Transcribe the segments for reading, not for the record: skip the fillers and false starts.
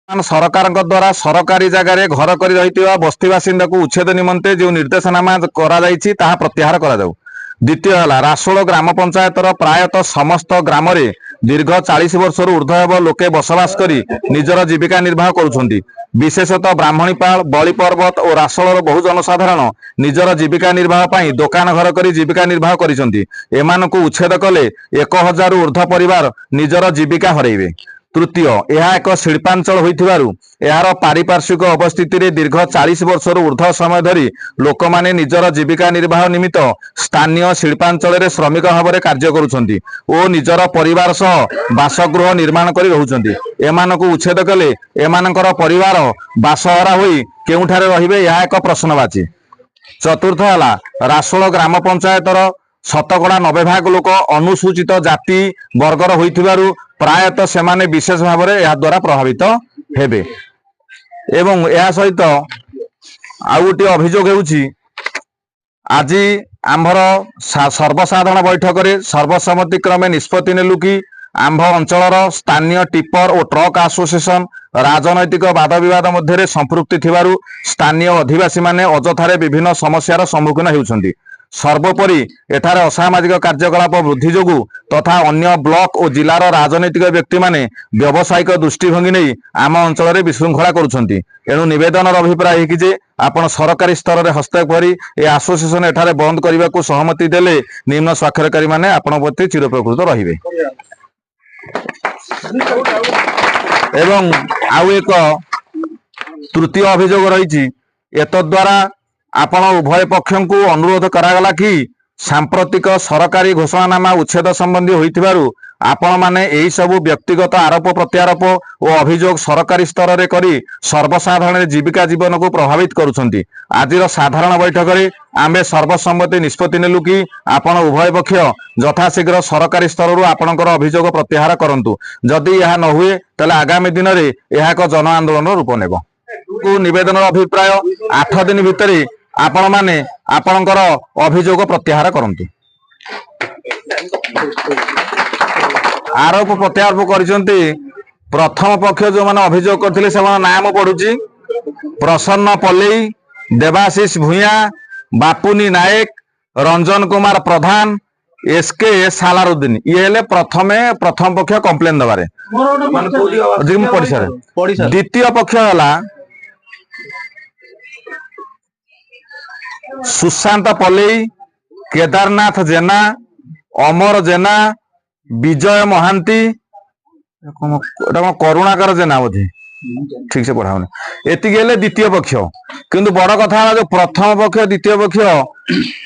सरकार द्वारा सरकारी जगार घर कर बस्ती बासिंदा को उच्छेद निमंते जो निर्देशनामा प्रत्याहार करा जाऊ। द्वितीय है रासोल ग्राम पंचायतर प्रायतः समस्त ग्राम दीर्घ 40 वर्ष ऊर्ध्व लोके बसवास करी निजर जीविका निर्वाह करुछंती। विशेषतः ब्राह्मणीपाल बली पर्वत और रासोलर बहु जनसाधारण निजर जीविका निर्वाह पाई दुकान घर करी जीविका निर्वाह करिसंती। एमानकु उच्छेद कले 1000 ऊर्ध्व परिवार निजर जीविका हरइबे। तृतीय यह एक शिल्पांचल होइथिबारु यार पारिपार्श्विक अवस्थिति रे दीर्घ 40 वर्ष ऊर्ध्व समय धरी लोक माने निजर जीविका निर्वाह निमित्त स्थानीय शिल्पांचल रे श्रमिक भाव में कार्य करुछंती और निजर परिवार सह बासगृह निर्माण करी रहुछंती। एमानकु उच्छेद कले एमानकर परिवार बासहरा होई केउठारे रहिबे यह एक प्रश्नवाची। चतुर्थ है रासोल ग्राम पंचायतर शतकड़ा 90 भाग लोक अनुसूचित जाति वर्गर होइथिबारु प्रायतः सेमाने विशेष भाव में यह द्वारा प्रभावित हेबे। एवं यह सहित आउ गोटे अभियोग हेउछि आज आंभर सर्वसाधारण बैठक रे सर्वसम्मति क्रमे निष्पत्ति नेलु कि आंभ अंचलर स्थानीय टिपर और ट्रक एसोसिएशन राजनैतिक वाद विवाद मध्य संपृक्ति थिबारु स्थानीय अधिवासी माने अजथारे विभिन्न समस्यार सम्मुखीन हेउछंती। सर्वोपरि एठारे असामाजिक कार्यकलाप वृद्धि जोगु तथा अन्य ब्लॉक और जिलार राजनैतिक व्यक्ति माने व्यावसायिक दृष्टिभंगी नहीं आम अंचल में विशृंखला करुछंती। एणु निवेदन अभिप्राय कि जे आपण सरकारी स्तर में हस्तक्षेप करी ए एसोसिएशन एठारे बंद करने को सहमति देले निम्न स्वाक्षरकारी माने आपण प्रति चिरप्रकृत रहिबे। एवं आउ एक तृतीय अभियोग रही एतद्वारा आपण उभय पक्षों को अनुरोध करागला कि सांप्रतिक सरकारी घोषणानामा उच्छेद संबंधी होइथिबारु आपण माने एही सबु व्यक्तिगत आरोप प्रत्यारोप और अभियोग सरकारी स्तर रे करी सर्वसाधारण जीविका जीवन को प्रभावित करुछंती। आजिर साधारण बैठक रे आमे सर्वसम्मति निष्पत्ति नेलु कि आपण उभय पक्ष यथाशीघ्र सरकारी स्तर रु आपणकर अभियोग प्रत्याहार करंतु। जदि यह न हुए तले आगामी दिन रे यह एक जन आंदोलन रूप नेबो। निवेदन अभिप्राय 8 दिन भितर आपण माने आपणकर अभियोग प्रत्याहार करंतु। आरोप प्रत्यारोप करिसंती प्रथम पक्ष जो माने अभियोग करथिले से नाम पढुची प्रसन्न पल्लई, देवाशीष भूया, बापुनी नायक, रंजन कुमार प्रधान, एसके सालारुद्दीन ये प्रथम पक्ष कंप्लेन दबारे द्वितीय पक्ष है सुशांत पल्लई, केदारनाथ जेना, अमर जेना, विजय महांती, करुणाकर जेना बोधे ठीक से पढ़ाऊनी एति द्वितीय पक्ष। किंतु बड़ कथा जो प्रथम पक्ष द्वितीय पक्ष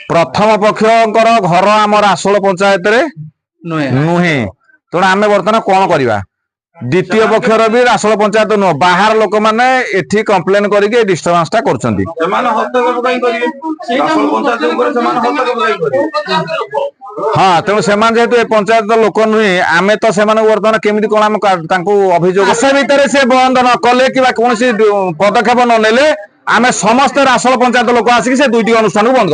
प्रथम पक्षकर घर आम रासोल पंचायत रे नुहे तेणु आम बर्तमान कौन करवा द्वितीय पक्षर भी रासोल पंचायत नुह बाहर लोक मैंने एठी कंप्लेन करके डिस्टर्बांस टा करछंती। हाँ तेणु से जेहेतु पंचायत लोक नुहे आमे तो से बर्तमान केमी कौन आम अभियोग से भितर से बंद न कले कि कौन पदक्षेप न नेले आमे समस्त रासोल पंचायत लोक आसिक से दुईटी अनुष्ठान बंद कर।